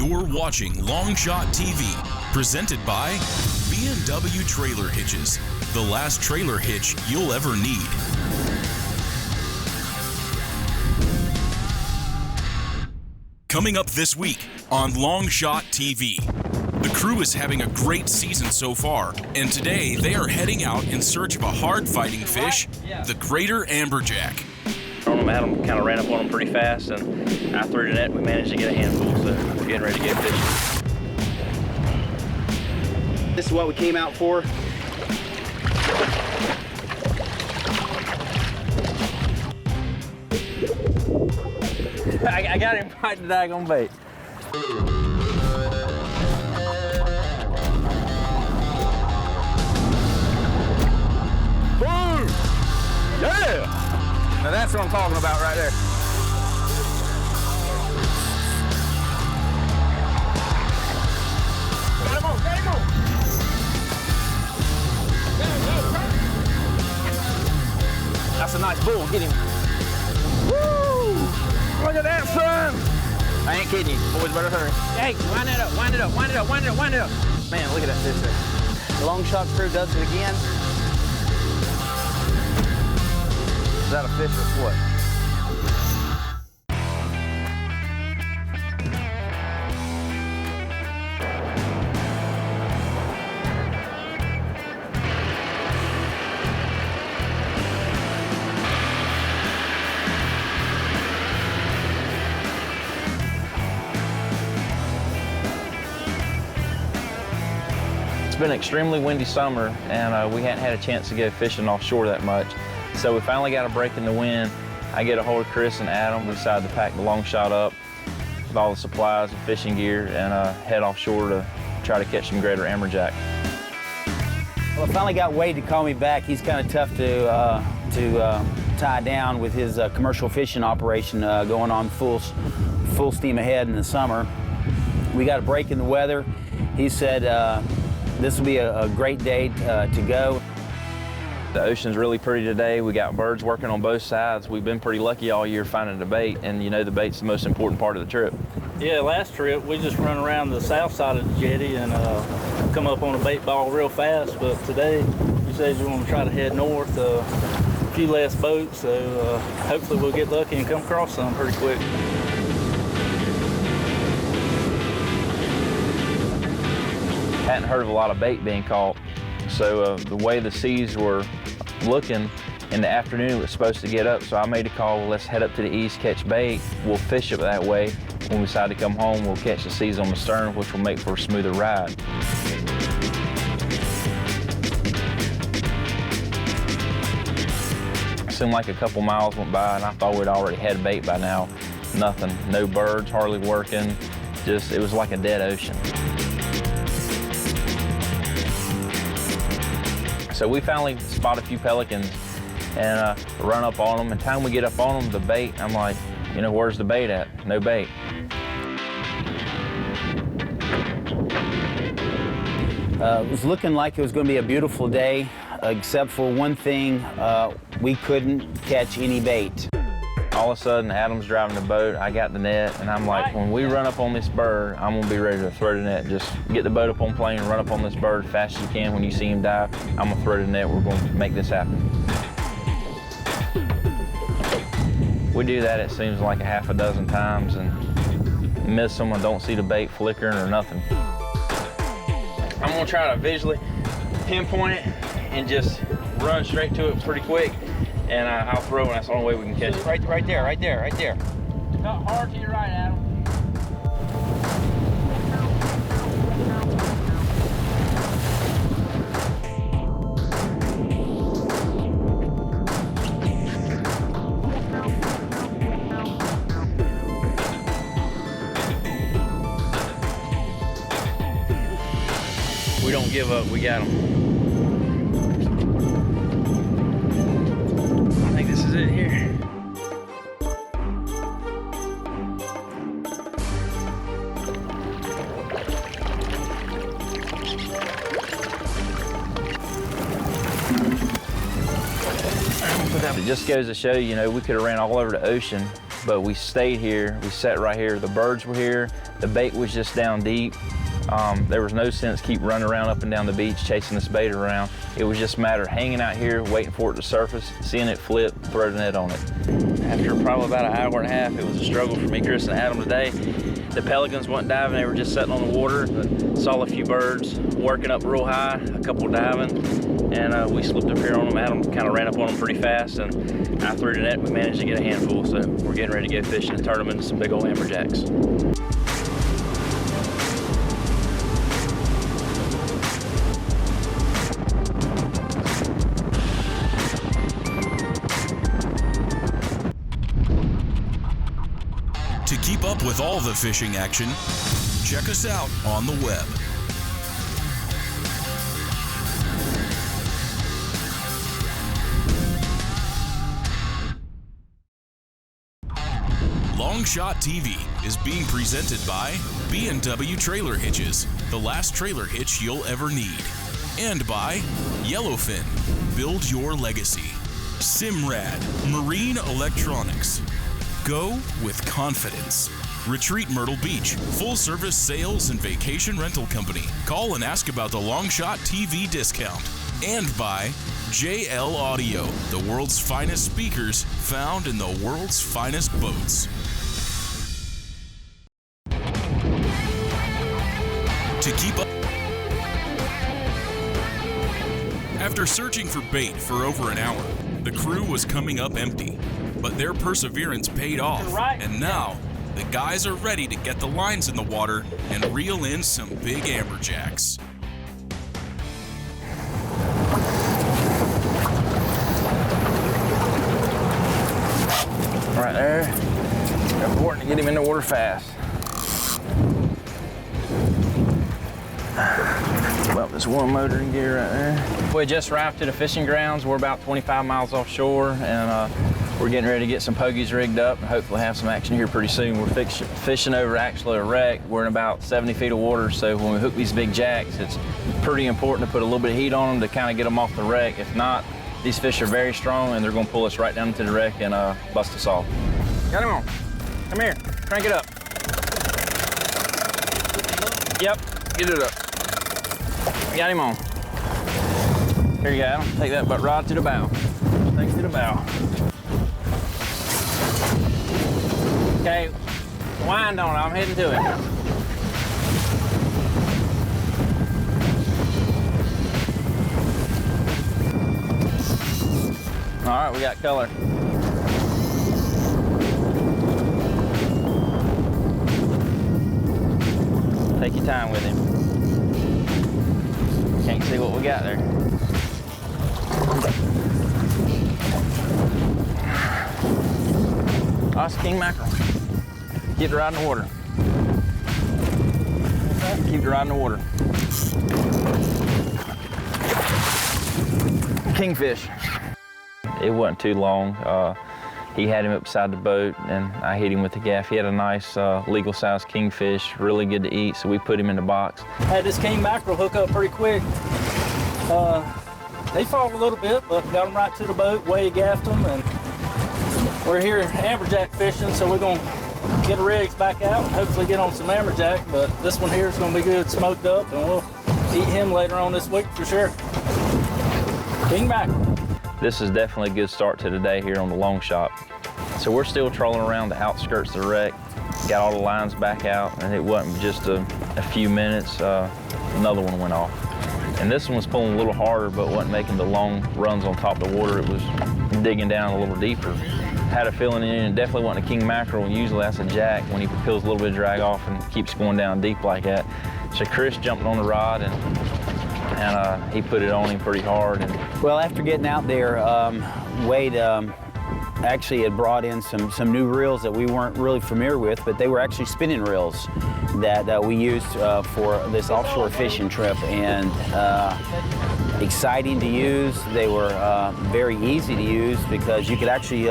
You're watching Longshot TV, presented by B&W Trailer Hitches, the last trailer hitch you'll ever need. Coming up this week on Longshot TV. The crew is having a great season so far, and today they are heading out in search of a hard-fighting fish, the greater amberjack. Adam kind of ran up on them pretty fast, and I threw the net. We managed to get a handful, so we're getting ready to get fishing. This is what we came out for. I got him right the daggone bait. Boom! Yeah! Now that's what I'm talking about right there. Got him on, got him on! That's a nice bull, get him. Woo! Look at that, son! I ain't kidding you, boys better hurry. Hey, wind it up, wind it up, wind it up, wind it up, wind it up. Man, look at that fish there. The Longshot crew does it again. Is that a fish or what? It's been an extremely windy summer, and we hadn't had a chance to go fishing offshore that much. So we finally got a break in the wind. I get a hold of Chris and Adam. We decided to pack the Longshot up with all the supplies and fishing gear and head offshore to try to catch some greater amberjack. Well, I finally got Wade to call me back. He's kind of tough to tie down with his commercial fishing operation going on full steam ahead in the summer. We got a break in the weather. He said this will be a great day to go. The ocean's really pretty today. We got birds working on both sides. We've been pretty lucky all year finding the bait, and you know the bait's the most important part of the trip. Yeah, last trip we just run around the south side of the jetty and come up on a bait ball real fast, but today you said you want to try to head north, a few less boats, so hopefully we'll get lucky and come across some pretty quick. Hadn't heard of a lot of bait being caught, so the way the seas were looking in the afternoon, it was supposed to get up, so I made a call, let's head up to the east, catch bait. We'll fish it that way. When we decide to come home, we'll catch the seas on the stern, which will make for a smoother ride. It seemed like a couple miles went by, and I thought we'd already had bait by now. Nothing, no birds, hardly working. Just, it was like a dead ocean. So we finally spot a few pelicans and run up on them. And time we get up on them, the bait, I'm like, you know, where's the bait at? No bait. It was looking like it was going to be a beautiful day, except for one thing, we couldn't catch any bait. All of a sudden, Adam's driving the boat, I got the net, and I'm like, when we run up on this bird, I'm gonna be ready to throw the net. Just get the boat up on plane and run up on this bird as fast as you can. When you see him dive, I'm gonna throw the net. We're gonna make this happen. We do that, it seems like a half a dozen times, and miss them. I don't see the bait flickering or nothing. I'm gonna try to visually pinpoint it and just run straight to it pretty quick. And I'll throw, and that's the only way we can catch it. Right there, right there, right there. Cut hard to your right, Adam. We don't give up, we got them. This is it here. It just goes to show, you know, we could have ran all over the ocean but we stayed here. We sat right here. The birds were here. The bait was just down deep. There was no sense keep running around up and down the beach chasing this bait around. It was just a matter of hanging out here, waiting for it to surface, seeing it flip, throw the net on it. After probably about an hour and a half, it was a struggle for me, Chris, and Adam today. The pelicans wasn't diving, they were just sitting on the water. But saw a few birds working up real high, a couple diving, and we slipped up here on them. Adam kind of ran up on them pretty fast, and I threw the net. We managed to get a handful, so we're getting ready to go fishing and turn them into some big old amberjacks. To keep up with all the fishing action, check us out on the web. Longshot TV is being presented by B&W Trailer Hitches, the last trailer hitch you'll ever need. And by Yellowfin, build your legacy. Simrad, Marine Electronics. Go with confidence. Retreat Myrtle Beach, full-service sales and vacation rental company. Call and ask about the Longshot TV discount. And by JL Audio, the world's finest speakers found in the world's finest boats. To keep up. After searching for bait for over an hour, the crew was coming up empty. But their perseverance paid off, and now the guys are ready to get the lines in the water and reel in some big amberjacks. Right there. Important to get him in the water fast. Well, this one motoring gear right there. We just arrived to the fishing grounds. We're about 25 miles offshore, and we're getting ready to get some pogies rigged up and hopefully have some action here pretty soon. We're fishing over actually a wreck. We're in about 70 feet of water, so when we hook these big jacks, it's pretty important to put a little bit of heat on them to kind of get them off the wreck. If not, these fish are very strong and they're going to pull us right down into the wreck and bust us off. Got him on. Come here. Crank it up. Yep. Get it up. Got him on. Here you go, Adam. Take that butt rod to the bow. Thanks to the bow. Okay, wind on it. I'm heading to it. All right, we got color. Take your time with him. Can't see what we got there. Oh, it's king mackerel. Keep it right in the water. Keep it right in the water. Kingfish. It wasn't too long. He had him up beside the boat, and I hit him with the gaff. He had a nice legal-sized kingfish, really good to eat, so we put him in the box. Had this king mackerel hook up pretty quick. They fought a little bit, but got them right to the boat, way gaffed them, and we're here amberjack fishing, so we're gonna get the rigs back out and hopefully get on some amberjack, but this one here is gonna be good smoked up, and we'll eat him later on this week for sure. King mackerel. This is definitely a good start to the day here on the Longshot. So we're still trolling around the outskirts of the wreck, got all the lines back out, and it wasn't just a few minutes, another one went off. And this one was pulling a little harder, but wasn't making the long runs on top of the water. It was digging down a little deeper. Had a feeling in it, definitely wasn't a king mackerel, and usually that's a jack when he feels a little bit of drag off and keeps going down deep like that. So Chris jumped on the rod, and he put it on him pretty hard. And well, after getting out there, Wade actually had brought in some new reels that we weren't really familiar with, but they were actually spinning reels that we used for this offshore fishing trip, and exciting to use. They were very easy to use because you could actually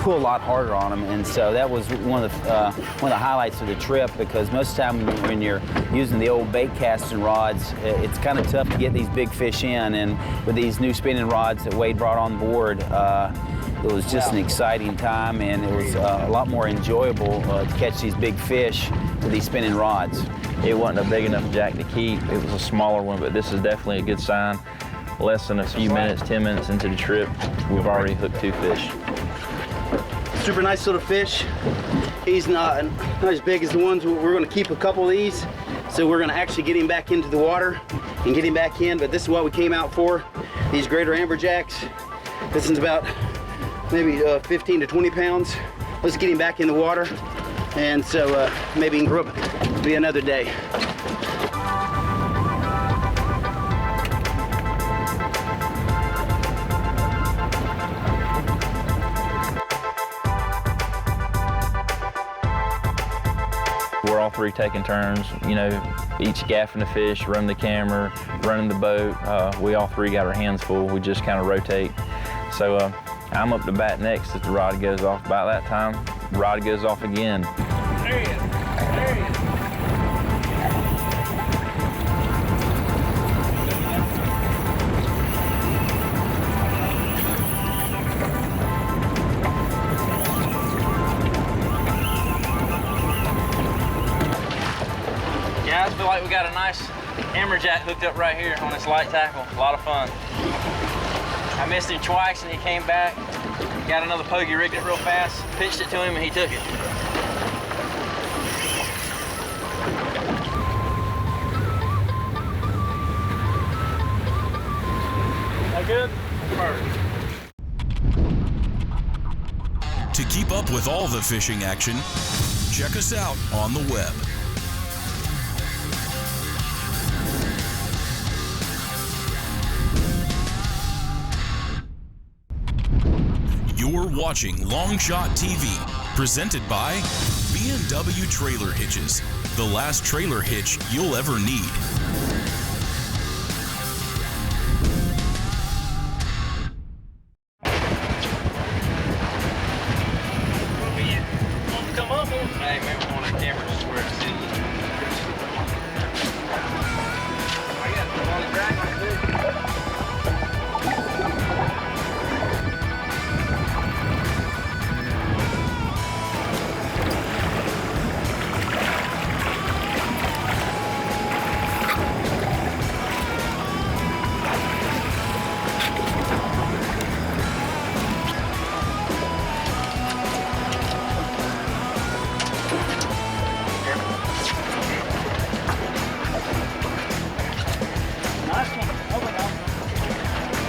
pull a lot harder on them, and so that was one of the highlights of the trip, because most of the time when you're using the old bait casting rods, it's kind of tough to get these big fish in, and with these new spinning rods that Wade brought on board, It was just an exciting time, and it was a lot more enjoyable to catch these big fish with these spinning rods. It wasn't a big enough jack to keep. It was a smaller one, but this is definitely a good sign. Less than a few minutes, 10 minutes into the trip, we've already hooked 2 fish. Super nice little fish. He's not as big as the ones. We're going to keep a couple of these, so we're going to actually get him back into the water and get him back in. But this is what we came out for, these greater amberjacks. This one's about maybe 15 to 20 pounds. Let's get him back in the water, and so maybe he can grow up. It'll be another day. We're all 3 taking turns, you know, each gaffing the fish, running the camera, running the boat. We all 3 got our hands full. We just kind of rotate. So I'm up to bat next if the rod goes off. About that time, the rod goes off again. There he is. There he is. Yeah, I feel like we got a nice amberjack hooked up right here on this light tackle. A lot of fun. I missed him twice and he came back. Got another pokey, rigged it real fast, pitched it to him and he took it. That good? Perfect. To keep up with all the fishing action, check us out on the web. You're watching Longshot TV, presented by B&W Trailer Hitches, the last trailer hitch you'll ever need. Come up, man. Hey, maybe we want a camera just where it's in. I got the on the drag.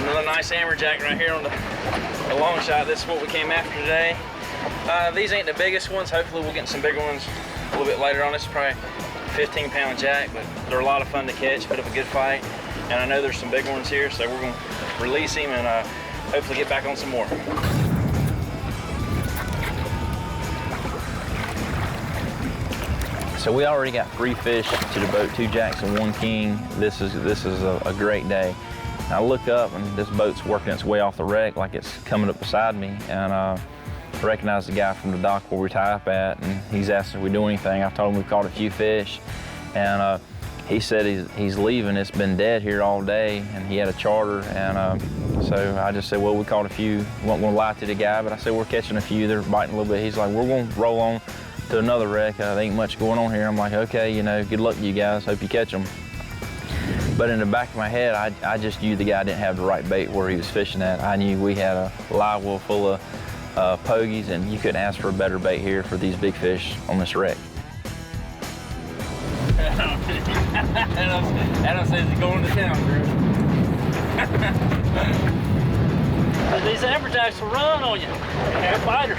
Another nice amberjack right here on the Longshot. This is what we came after today. These ain't the biggest ones. Hopefully we'll get some bigger ones a little bit later on. This is probably a 15-pound jack, but they're a lot of fun to catch, bit of a good fight. And I know there's some big ones here, so we're gonna release him and hopefully get back on some more. So we already got 3 fish to the boat, 2 jacks and 1 king. This is a great day. I look up and this boat's working its way off the wreck like it's coming up beside me, and I recognize the guy from the dock where we tie up at, and he's asked if we do anything. I told him we caught a few fish, and he said he's leaving. It's been dead here all day, and he had a charter, and so I just said, well, we caught a few. Wasn't gonna lie to the guy, but I said, we're catching a few. They're biting a little bit. He's like, we're gonna roll on to another wreck. There ain't much going on here. I'm like, okay, you know, good luck to you guys. Hope you catch them. But in the back of my head, I just knew the guy didn't have the right bait where he was fishing at. I knew we had a live well full of pogies, and you couldn't ask for a better bait here for these big fish on this wreck. Adam says he's going to town, Drew. These amberjacks will run on you. They're fighters.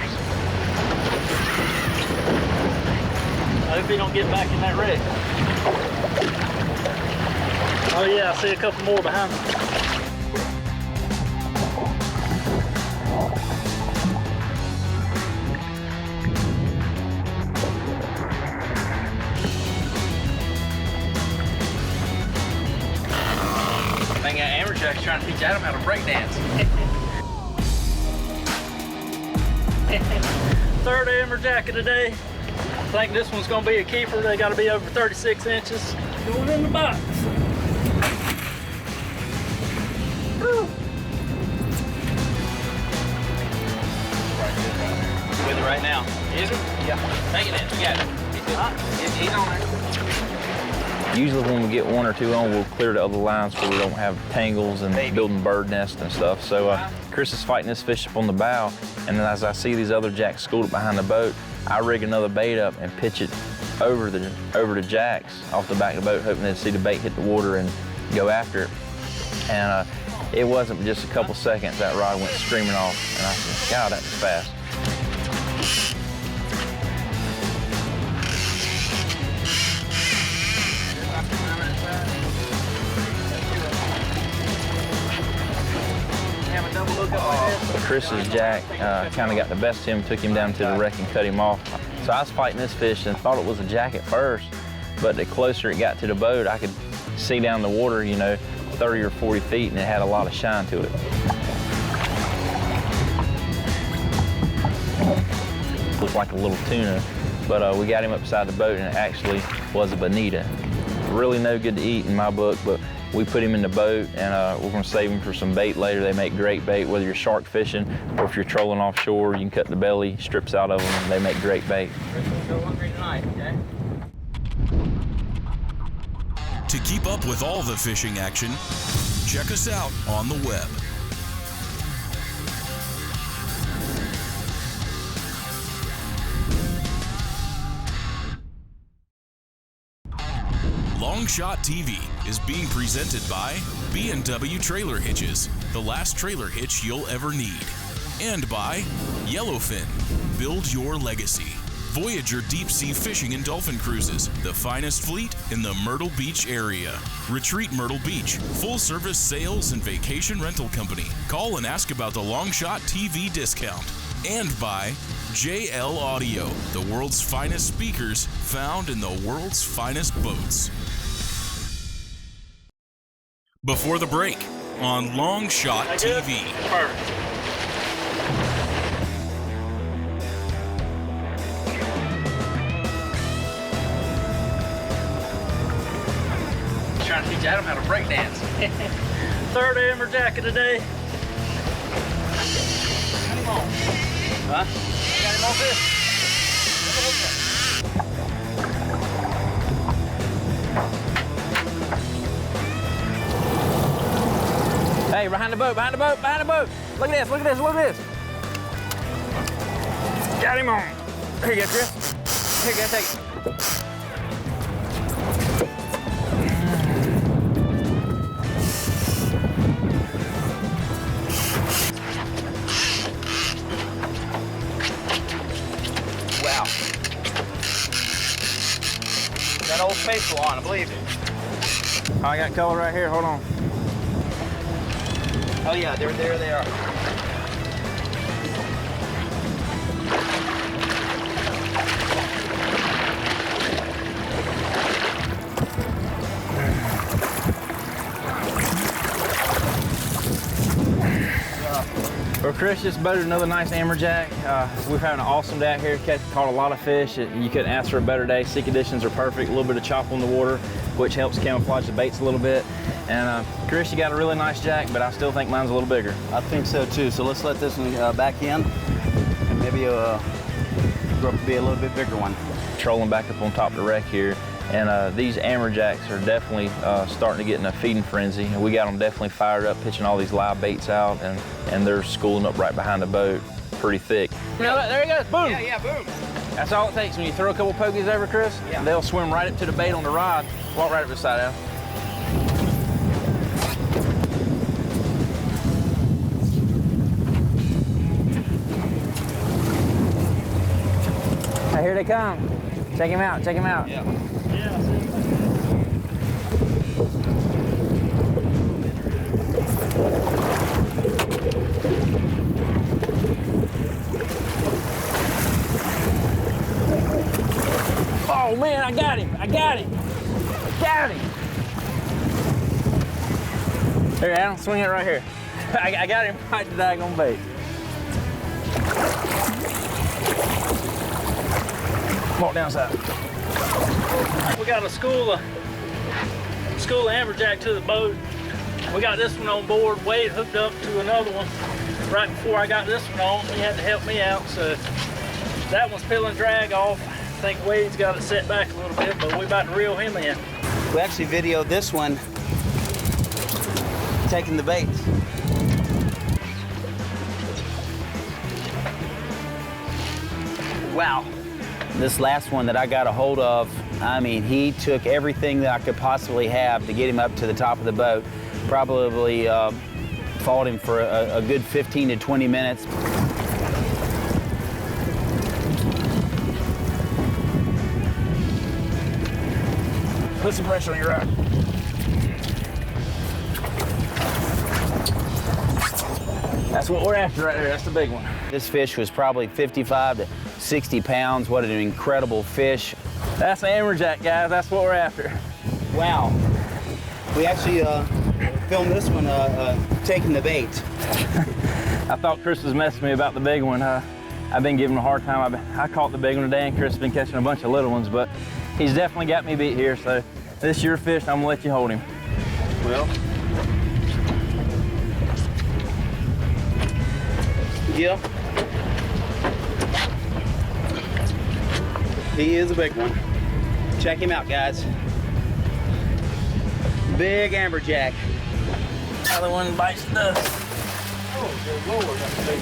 I hope he don't get back in that wreck. Oh yeah, I see a couple more behind me. Dang, amberjack's trying to teach Adam how to break dance. Third amberjack of the day. I think this one's gonna be a keeper. They gotta be over 36 inches. Going in the box. Woo. right now. Is it? Yeah. Take it in. You got it. He's on there. Usually when we get one or two on, we'll clear the other lines so we don't have tangles and building bird nests and stuff. So Chris is fighting this fish up on the bow, and then as I see these other jacks schooled behind the boat, I rig another bait up and pitch it over the jacks off the back of the boat, hoping they'd see the bait hit the water and go after it. And it wasn't just a couple seconds, that rod went screaming off, and I said, God, that was fast. Chris's jack kind of got the best of him, took him down to the wreck and cut him off. So I was fighting this fish and thought it was a jack at first, but the closer it got to the boat, I could see down the water, you know, 30 or 40 feet, and it had a lot of shine to it. Looked like a little tuna, but we got him up beside the boat, and it actually was a bonita. Really no good to eat in my book, but we put him in the boat, and we're gonna save him for some bait later. They make great bait, whether you're shark fishing or if you're trolling offshore. You can cut the belly strips out of them, and they make great bait. To keep up with all the fishing action, check us out on the web. Longshot TV is being presented by B&W Trailer Hitches, the last trailer hitch you'll ever need. And by Yellowfin, build your legacy. Voyager Deep Sea Fishing and Dolphin Cruises, the finest fleet in the Myrtle Beach area. Retreat Myrtle Beach, full-service sales and vacation rental company. Call and ask about the Longshot TV discount. And by JL Audio, the world's finest speakers found in the world's finest boats. Before the break on Longshot TV. Perfect. Trying to teach Adam how to break dance. Third amberjack of the day. Got him on. Huh? Got him on fish. Hey, behind the boat, behind the boat, behind the boat. Look at this, look at this, look at this. Got him on. Here you go, Chris. Here you go, take it. Wow. That old facial on, I believe it. Oh, I got color right here, hold on. Oh yeah, there they are. Well, Chris just boated another nice amberjack. We've had an awesome day out here. Caught a lot of fish. You couldn't ask for a better day. Sea conditions are perfect. A little bit of chop on the water, which helps camouflage the baits a little bit. And Chris, you got a really nice jack, but I still think mine's a little bigger. I think so too. So let's let this one back in, and maybe grow up to be a little bit bigger one. Trolling back up on top of the wreck here, and these amberjacks are definitely starting to get in a feeding frenzy. We got them definitely fired up, pitching all these live baits out, and they're schooling up right behind the boat, pretty thick. There he goes, boom! Yeah, boom. That's all it takes. When you throw a couple pokies over, Chris, they'll swim right up to the bait on the rod. Walk right up beside Al. Here they come. Check him out, check him out. Yeah. Oh man, I got him, I got him. Got him. Here, Adam, swing it right here. I got him right to daggone bait. Walk down side. We got a school of amberjack to the boat. We got this one on board. Wade hooked up to another one right before I got this one on. He had to help me out, so That one's peeling drag off. I think Wade's got it set back a little bit, but we're about to reel him in. We actually videoed this one taking the baits. Wow. This last one that I got a hold of, I mean, he took everything that I could possibly have to get him up to the top of the boat. Probably fought him for a good 15 to 20 minutes. Put some pressure on your rod. That's what we're after right there. That's the big one. This fish was probably 55 to 60 pounds. What an incredible fish. That's an amberjack, guys. That's what we're after. Wow. We actually filmed this one taking the bait. I thought Chris was messing with me about the big one. I've been giving him a hard time. I caught the big one today, and Chris has been catching a bunch of little ones, but he's definitely got me beat here, so this is your fish, and I'm gonna let you hold him. Well. Yeah. He is a big one. Check him out, guys. Big amberjack. Another one bites the dust. Oh, good Lord, that's big.